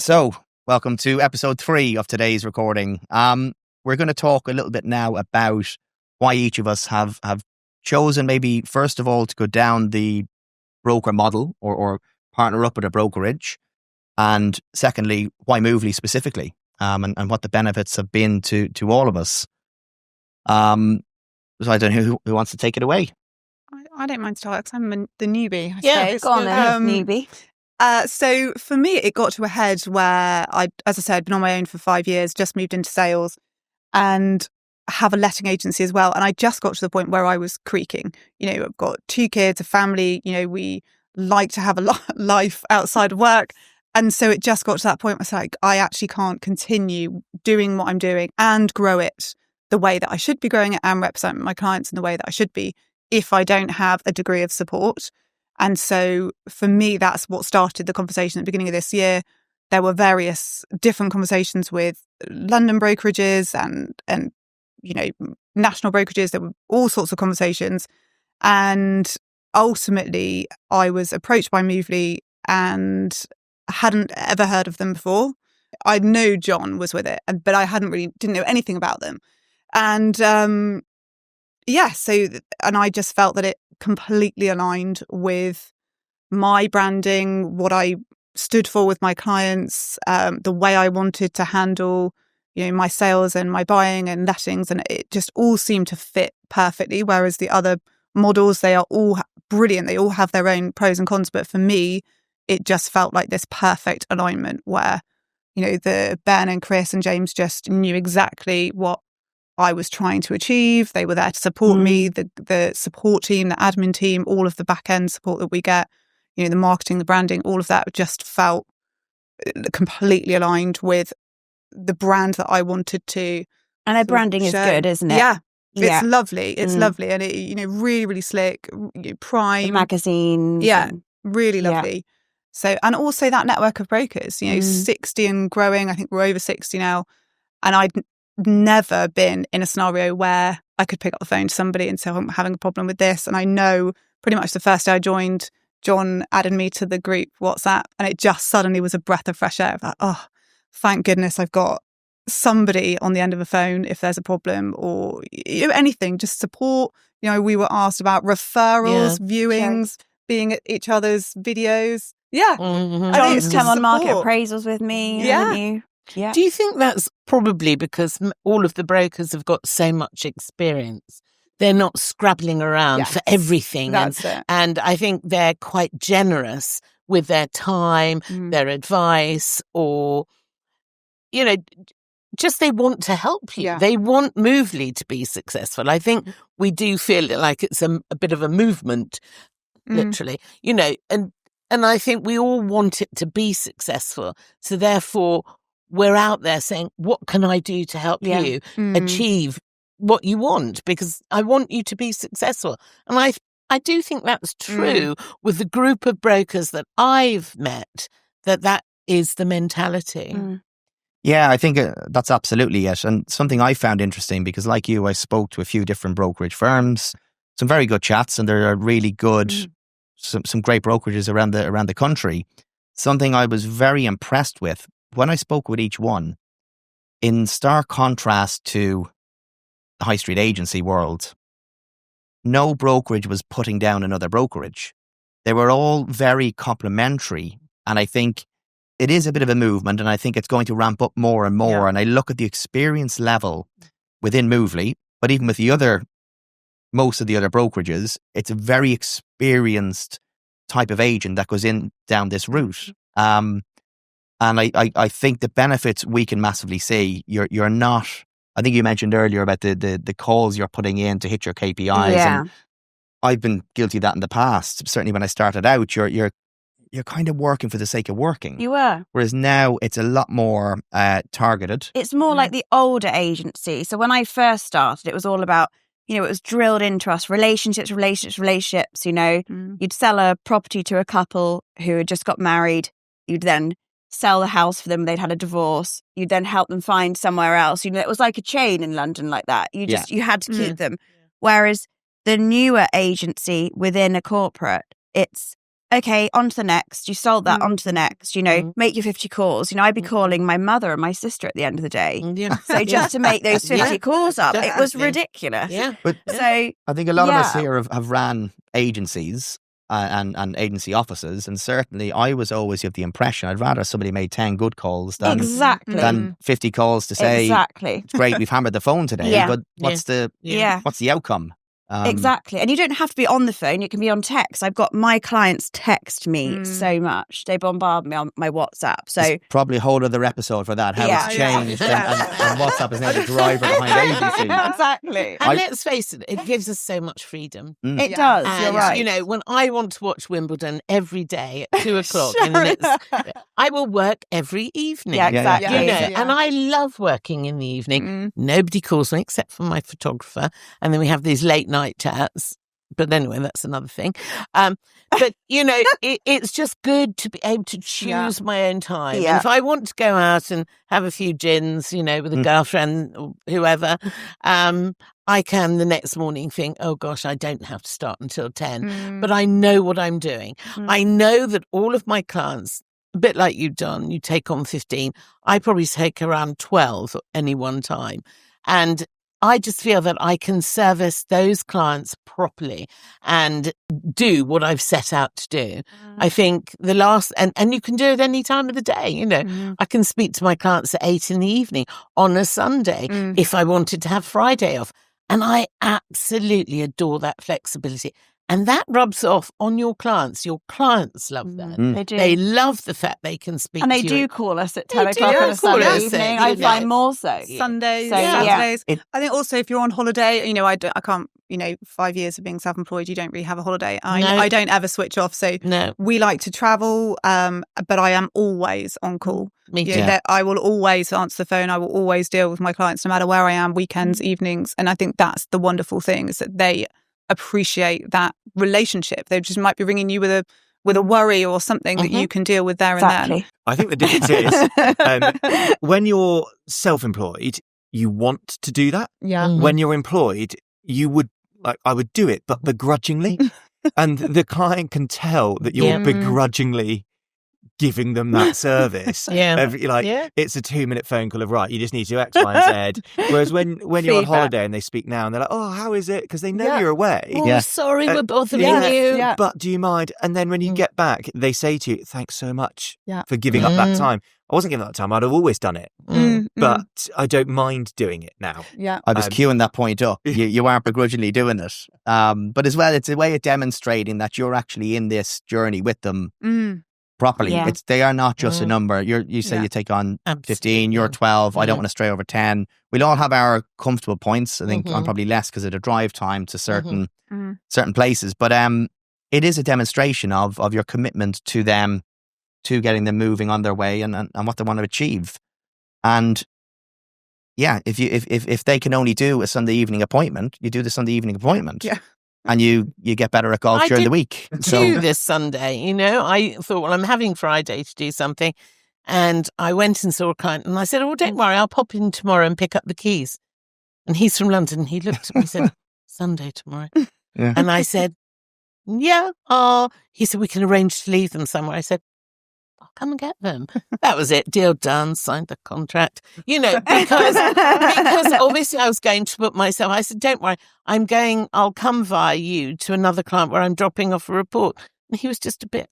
So, welcome to episode 3 of today's recording. We're going to talk a little bit now about why each of us have chosen, maybe first of all, to go down the broker model or partner up with a brokerage, and secondly, why Moveli specifically, and what the benefits have been to all of us. So I don't know who wants to take it away. I don't mind starting because I'm the newbie, I suppose. Go on then, newbie. So for me, it got to a head where as I said, I'd been on my own for 5 years, just moved into sales and have a letting agency as well. And I just got to the point where I was creaking. You know, I've got 2 kids, a family, you know, we like to have a life outside of work. And so it just got to that point where it's like, I actually can't continue doing what I'm doing and grow it the way that I should be growing it and represent my clients in the way that I should be if I don't have a degree of support. And so for me, that's what started the conversation at the beginning of this year. There were various different conversations with London brokerages and you know, national brokerages. There were all sorts of conversations. And ultimately, I was approached by Moveli and hadn't ever heard of them before. I know John was with it, but I didn't know anything about them. And and I just felt that it completely aligned with my branding, what I stood for with my clients, the way I wanted to handle, you know, my sales and my buying and lettings, and it just all seemed to fit perfectly. Whereas the other models, they are all brilliant. They all have their own pros and cons, but for me, it just felt like this perfect alignment where, you know, the Ben and Chris and James just knew exactly what I was trying to achieve. They were there to support me, the support team, the admin team, all of the back end support that we get, you know, the marketing, the branding, all of that just felt completely aligned with the brand that I wanted to. And their branding is good, isn't it? Yeah. It's lovely. It's lovely. And it, you know, really, really slick, prime. The magazines. Yeah. Really lovely. Yeah. So, and also that network of brokers, you know, 60 and growing. I think we're over 60 now. And I'd never been in a scenario where I could pick up the phone to somebody and say, I'm having a problem with this. And I know pretty much the first day I joined, John added me to the group WhatsApp, and it just suddenly was a breath of fresh air. Like, oh, thank goodness I've got somebody on the end of the phone if there's a problem or, you know, anything, just support. You know, we were asked about referrals, viewings, being at each other's videos. Yeah. John's come on market appraisals with me. Haven't you? Yeah. Do you think that's probably because all of the brokers have got so much experience? They're not scrabbling around for everything. That's it. And I think they're quite generous with their time, their advice, or, you know, just they want to help you. Yeah. They want Moveli to be successful. I think we do feel like it's a bit of a movement, literally, you know, and I think we all want it to be successful. So therefore, we're out there saying, what can I do to help you achieve what you want? Because I want you to be successful. And I do think that's true with the group of brokers that I've met, that is the mentality. Yeah, I think that's absolutely it. And something I found interesting, because like you, I spoke to a few different brokerage firms, some very good chats, and there are really good, some great brokerages around the country. Something I was very impressed with when I spoke with each one, in stark contrast to the high street agency world, no brokerage was putting down another brokerage. They were all very complimentary. And I think it is a bit of a movement, and I think it's going to ramp up more and more. Yeah. And I look at the experience level within Moveli, but even with most of the other brokerages, it's a very experienced type of agent that goes in down this route. And I think the benefits we can massively see. You're not. I think you mentioned earlier about the calls you're putting in to hit your KPIs. Yeah. And I've been guilty of that in the past. Certainly when I started out, you're kind of working for the sake of working. You were. Whereas now it's a lot more targeted. It's more like the older agency. So when I first started, it was all about, you know, it was drilled into us, relationships. You know, you'd sell a property to a couple who had just got married. You'd then sell the house for them. They'd had a divorce. You'd then help them find somewhere else. You know, it was like a chain in London like that. You had to keep them. Whereas the newer agency within a corporate, it's okay, on to the next. You sold that, on to the next. Make your 50 calls. I'd be calling my mother and my sister at the end of the day. Yeah. So just to make those 50 calls up, it was ridiculous. Yeah. But So I think a lot of us here have ran agencies and agency offices, and certainly I was always of the impression I'd rather somebody made 10 good calls than 50 calls to say, it's great, we've hammered the phone today, but what's the outcome? Exactly. And you don't have to be on the phone. You can be on text. I've got my clients text me so much. They bombard me on my WhatsApp. So there's probably a whole other episode for that, how it's changed and WhatsApp is now the driver behind agencies. Exactly. And let's face it, it gives us so much freedom. It does. And, you're right. When I want to watch Wimbledon every day at 2:00, I will work every evening. Yeah, exactly. And I love working in the evening. Nobody calls me except for my photographer. And then we have these late night chats. But anyway, that's another thing. But, it's just good to be able to choose my own time. Yeah. And if I want to go out and have a few gins, with a girlfriend or whoever, I can the next morning think, oh gosh, I don't have to start until 10. But I know what I'm doing. I know that all of my clients, a bit like you, John, you take on 15. I probably take around 12 at any one time. And I just feel that I can service those clients properly and do what I've set out to do. I think the last, and you can do it any time of the day, I can speak to my clients at 8 in on a Sunday if I wanted to have Friday off. And I absolutely adore that flexibility. And that rubs off on your clients. Your clients love that. They do. They love the fact they can speak and to they you. do call us at 10 o'clock on a Sunday evening. I find more so. Sundays, So, Saturdays. I think also if you're on holiday, I can't, 5 years of being self-employed, you don't really have a holiday. I don't ever switch off. So we like to travel, but I am always on call. Me too. I will always answer the phone. I will always deal with my clients no matter where I am, weekends, evenings. And I think that's the wonderful thing, is that they appreciate that relationship. They just might be ringing you with a worry or something that you can deal with there and then. I think the difference is when you're self-employed, you want to do that. Yeah. When you're employed, I would do it, but begrudgingly. And the client can tell that you're begrudgingly giving them that service. It's a 2-minute phone call of, right, you just need to do X, Y, and Z. Whereas when you're on holiday and they speak now and they're like, oh, how is it? Because they know you're away. Oh, sorry, we're bothering you. Yeah. But do you mind? And then when you get back, they say to you, thanks so much for giving up that time. I wasn't giving up that time. I'd have always done it. But I don't mind doing it now. Yeah. I was queuing that point up. You aren't begrudgingly doing it. But as well, it's a way of demonstrating that you're actually in this journey with them properly. Yeah. They are not just a number. You say you take on 15, you're 12. I don't want to stray over 10. We'll all have our comfortable points. I think I'm probably less because of the drive time to certain places. But it is a demonstration of your commitment to them, to getting them moving on their way and what they want to achieve. And if they can only do a Sunday evening appointment, you do the Sunday evening appointment. Yeah. And you get better at golf during the week. So this Sunday, I thought, well, I'm having Friday to do something. And I went and saw a client and I said, oh, don't worry, I'll pop in tomorrow and pick up the keys. And he's from London. He looked at me and said, Sunday tomorrow. Yeah. And I said, yeah. He said, we can arrange to leave them somewhere. I said, I'll come and get them. That was it. Deal done. Signed the contract. Because obviously I was going to put myself. I said, don't worry. I'll come via you to another client where I'm dropping off a report. And he was just a bit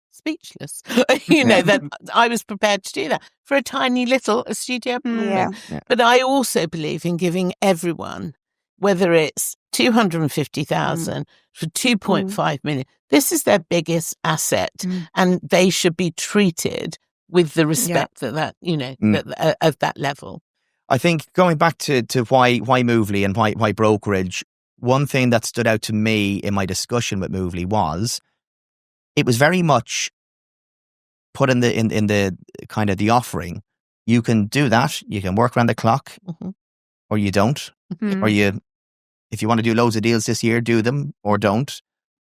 speechless. That I was prepared to do that for a tiny little studio appointment. Yeah. But I also believe in giving everyone, whether it's 250,000 for 2.5 million. This is their biggest asset, and they should be treated with the respect that of that level. I think going back to why Moveli and why brokerage, one thing that stood out to me in my discussion with Moveli was it was very much put in the kind of the offering. You can do that. You can work around the clock, or you don't, or if you want to do loads of deals this year, do them or don't.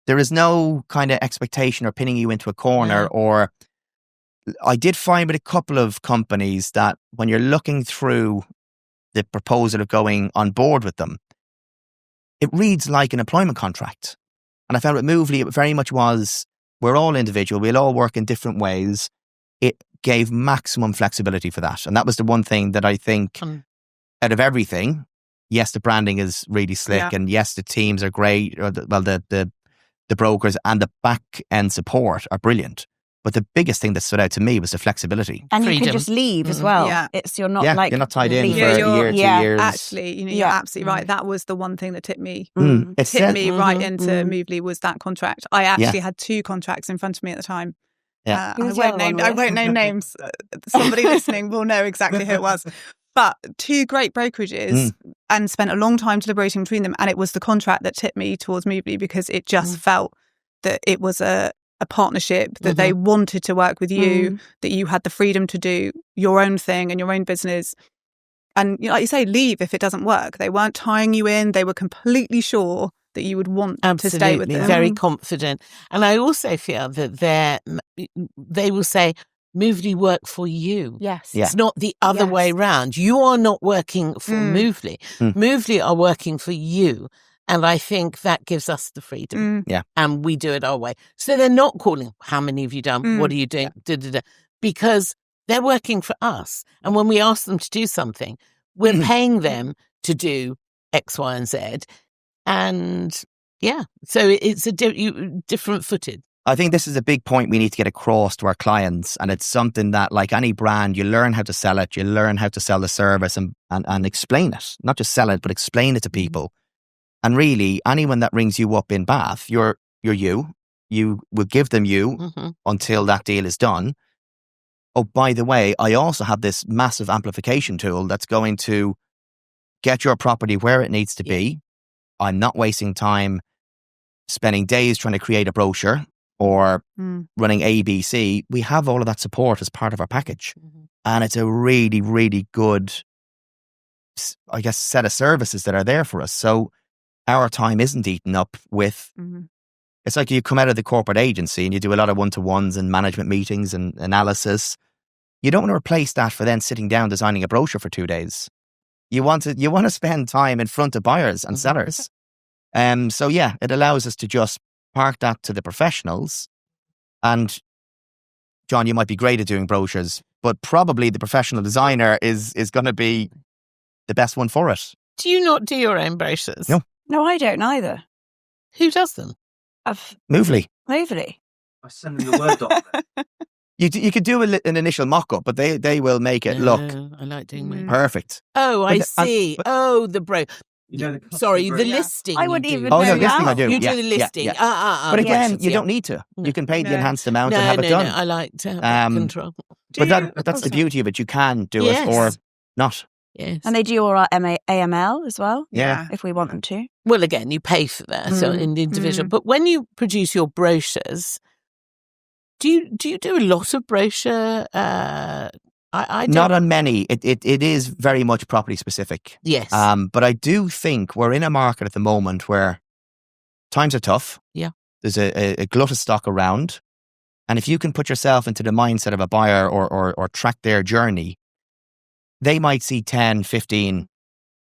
There is no kind of expectation or pinning you into a corner. Or I did find with a couple of companies that when you're looking through the proposal of going on board with them, it reads like an employment contract. And I found with Moveli, it very much was, we're all individual. We'll all work in different ways. It gave maximum flexibility for that. And that was the one thing that I think out of everything, yes, the branding is really slick, and yes, the teams are great. Or the brokers and the back end support are brilliant. But the biggest thing that stood out to me was the flexibility. And freedom. You can just leave as well. Yeah. You're not you're not tied in for a year, 2 years. Actually, you're absolutely right. That was the one thing that tipped me right into Moveli was that contract. I actually had 2 contracts in front of me at the time. Yeah. I won't name names. Somebody listening will know exactly who it was. But 2 great brokerages and spent a long time deliberating between them. And it was the contract that tipped me towards Moveli because it just felt that it was a partnership, that they wanted to work with you, that you had the freedom to do your own thing and your own business. And like you say, leave if it doesn't work. They weren't tying you in. They were completely sure that you would want to stay with them. Very confident. And I also feel that they will say, Moveli work for you. Yes. It's not the other way round. You are not working for Moveli. Moveli are working for you. And I think that gives us the freedom. Yeah. And we do it our way. So they're not calling, how many have you done? What are you doing? Because they're working for us. And when we ask them to do something, we're paying them to do X, Y, and Z. And so it's a different footed. I think this is a big point we need to get across to our clients. And it's something that, like any brand, you learn how to sell it. You learn how to sell the service and explain it. Not just sell it, but explain it to people. And really, anyone that rings you up in Bath, you're you. You will give them you until that deal is done. Oh, by the way, I also have this massive amplification tool that's going to get your property where it needs to be. I'm not wasting time spending days trying to create a brochure or running ABC. We have all of that support as part of our package. And it's a really, really good, I guess, set of services that are there for us. So our time isn't eaten up with, it's like you come out of the corporate agency and you do a lot of one-to-ones and management meetings and analysis. You don't want to replace that for then sitting down designing a brochure for 2 days. You want to spend time in front of buyers and sellers. So it allows us to just park that to the professionals. And John, you might be great at doing brochures, but probably the professional designer is going to be the best one for it. Do you not do your own brochures? No, I don't either. Who does them? Moveli. I send them the Word document. You could do an initial mock-up, but they will make it look I like doing perfect. Oh, I see. The brochure. The listing. I wouldn't even know listing that. I do. You do the listing. But again, you don't need to. You can pay the enhanced amount and have it done. No, I like to have control. But that's the beauty of it. You can do it or not. Yes. And they do all our AML as well. Yeah. If we want them to. Well, again, you pay for that so in the individual. But when you produce your brochures, do you do a lot of brochure? I don't. Not on many. It is very much property specific. Yes. But I do think we're in a market at the moment where times are tough. Yeah. There's a glut of stock around. And if you can put yourself into the mindset of a buyer or track their journey, they might see 10, 15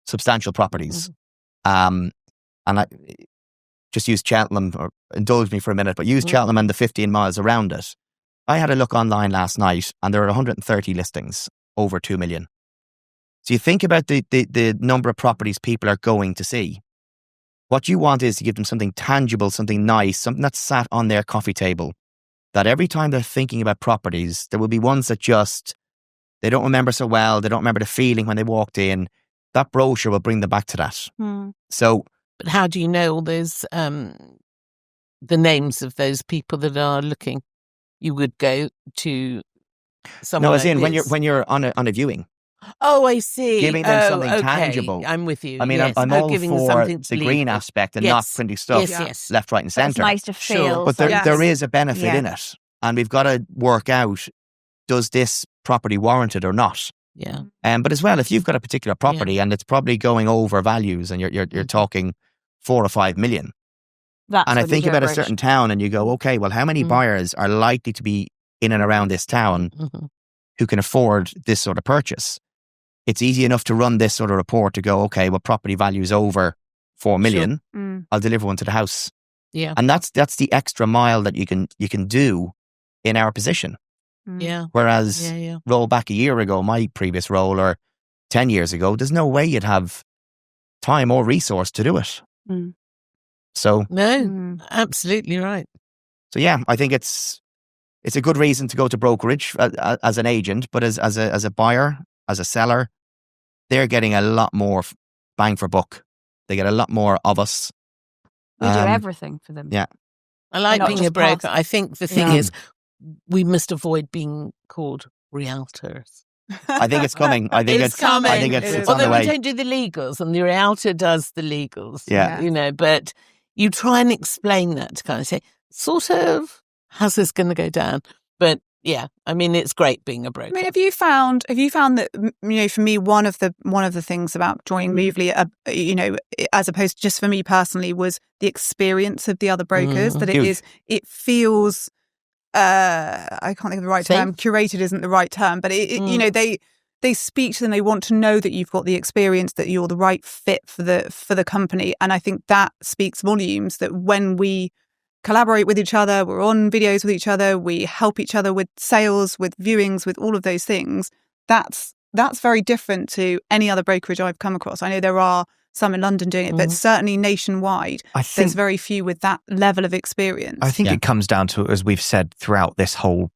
substantial properties. And I just use Cheltenham, or indulge me for a minute, but use Cheltenham and the 15 miles around it. I had a look online last night and there are 130 listings over 2 million. So you think about the number of properties people are going to see. What you want is to give them something tangible, something nice, something that's sat on their coffee table. That every time they're thinking about properties, there will be ones that just, they don't remember so well. They don't remember the feeling when they walked in. That brochure will bring them back to that. So, but how do you know all those, the names of those people that are looking? You would go to someone. No, as like in this. when you're on a viewing. Oh, I see. Giving them something tangible. I'm with you. I mean, yes. I'm all giving for them the green aspect and not printing stuff left, right, and centre. It's nice to feel. But there is a benefit in it, and we've got to work out: does this property warrant it or not? Yeah. But as well, if you've got a particular property and it's probably going over values, and you're talking 4 or 5 million. And I think about a certain town and you go, okay, well, how many buyers are likely to be in and around this town who can afford this sort of purchase? It's easy enough to run this sort of report to go, okay, well, property value is over 4 million. I'll deliver one to the house. Yeah. And that's the extra mile that you can do in our position. Yeah. Whereas roll back a year ago, my previous role, or 10 years ago, there's no way you'd have time or resource to do it. So no, absolutely right. So yeah, I think it's a good reason to go to brokerage as an agent, but as a buyer, as a seller, they're getting a lot more bang for buck. They get a lot more of us. We do everything for them. Yeah. I like being a broker. I think the thing is, we must avoid being called realtors. I think it's coming. I think it's coming. I think it's on Although the way. we don't do the legals, and the realtor does the legals. Yeah. But you try and explain that to kind of say, sort of, how's this going to go down? But yeah, I mean, it's great being a broker. I mean, have you found that, for me, one of the things about joining Moveli, as opposed to just for me personally, was the experience of the other brokers. That it feels, I can't think of the right term. Curated isn't the right term, but they speak to them. They want to know that you've got the experience, that you're the right fit for the company, and I think that speaks volumes. That when we collaborate with each other, we're on videos with each other, we help each other with sales, with viewings, with all of those things. That's very different to any other brokerage I've come across. I know there are some in London doing it, but certainly nationwide, there's very few with that level of experience. I think it comes down to, as we've said throughout these whole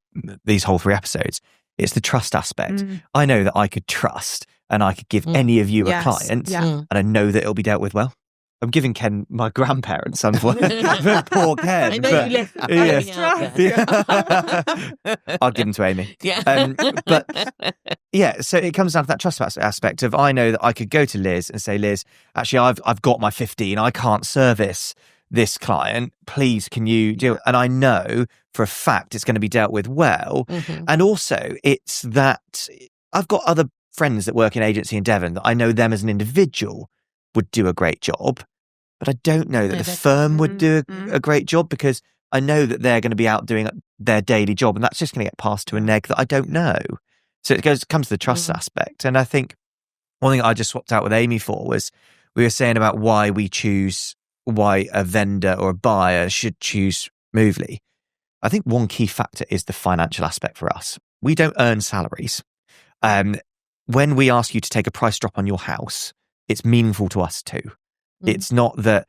3 episodes, it's the trust aspect. I know that I could trust and I could give any of you a client, and I know that it'll be dealt with well. I'm giving Ken my grandparents some poor Ken. I know you live. I'll give them to Amy. Yeah. But yeah, so it comes down to that trust aspect of, I know that I could go to Liz and say, Liz, actually, I've got my 15. I can't service this client. Please, can you do it? And I know for a fact it's going to be dealt with well. And also, it's that I've got other friends that work in agency in Devon that I know them as an individual would do a great job, but I don't know that the firm would do a great job, because I know that they're going to be out doing their daily job, and that's just going to get passed to a neg that I don't know. So it comes to the trust aspect. And I think one thing I just swapped out with Amy for was, we were saying about why a vendor or a buyer should choose Moveli. I think one key factor is the financial aspect for us. We don't earn salaries. When we ask you to take a price drop on your house, it's meaningful to us too. It's not that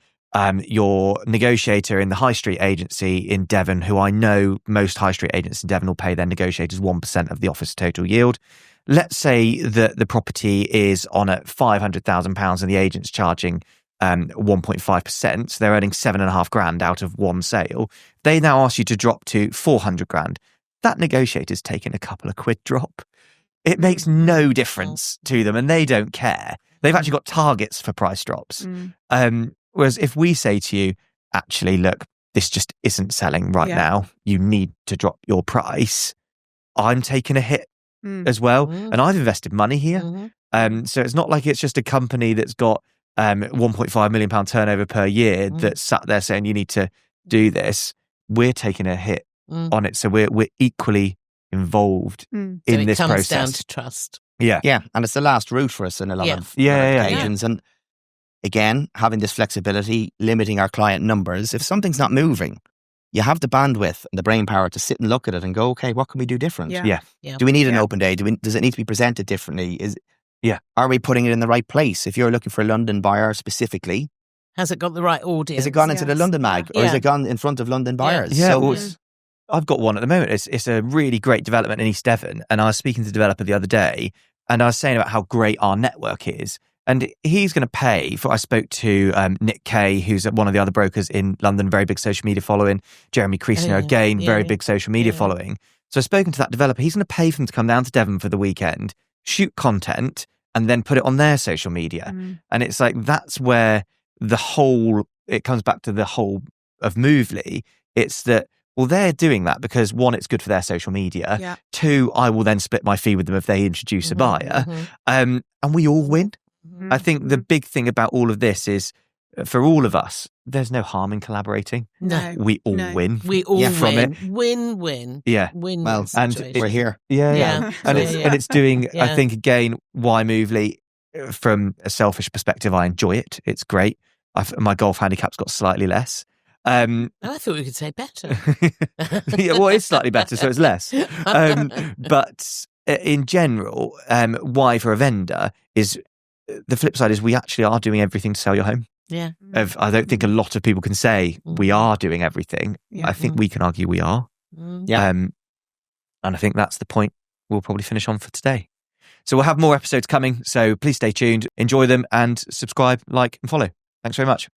your negotiator in the high street agency in Devon, who I know most high street agents in Devon will pay their negotiators 1% of the office total yield. Let's say that the property is on at £500,000 and the agent's charging 1.5%. So they're earning £7,500 out of one sale. They now ask you to drop to £400,000. That negotiator's taking a couple of quid drop. It makes no difference to them, and they don't care. They've actually got targets for price drops. Whereas if we say to you, actually, look, this just isn't selling right now, you need to drop your price, I'm taking a hit as well. And I've invested money here. So it's not like it's just a company that's got £1.5 million turnover per year that's sat there saying you need to do this. We're taking a hit on it. So we're equally involved in this process. It comes down to trust. Yeah. And it's the last route for us in a lot of occasions. And again, having this flexibility, limiting our client numbers. If something's not moving, you have the bandwidth and the brain power to sit and look at it and go, okay, what can we do different? Do we need an open day? Does it need to be presented differently? Are we putting it in the right place? If you're looking for a London buyer specifically, has it got the right audience? Has it gone into the London mag, or has it gone in front of London buyers? I've got one at the moment. It's a really great development in East Devon. And I was speaking to the developer the other day, and I was saying about how great our network is. And he's going to pay for, I spoke to Nick Kay, who's one of the other brokers in London, very big social media following. Jeremy Creasner, again, very big social media following. So I've spoken to that developer. He's going to pay for them to come down to Devon for the weekend, shoot content, and then put it on their social media. And it's like, that's where it comes back to the whole of Moveli. It's that, well, they're doing that because, one, it's good for their social media. Two, I will then split my fee with them if they introduce a buyer. And we all win. I think the big thing about all of this is, for all of us, there's no harm in collaborating. No. We all win. We all win. From it. Win-win. Yeah. Win-win. Well, and we're here. And it's doing, I think, again, why Moveli, from a selfish perspective, I enjoy it. It's great. My golf handicap's got slightly less. I thought we could say better. Yeah, well, it's slightly better, so it's less. But in general, why for a vendor is the flip side is we actually are doing everything to sell your home. Yeah. I don't think a lot of people can say we are doing everything. I think we can argue we are. Yeah. And I think that's the point we'll probably finish on for today. So we'll have more episodes coming. So please stay tuned, enjoy them, and subscribe, like, and follow. Thanks very much.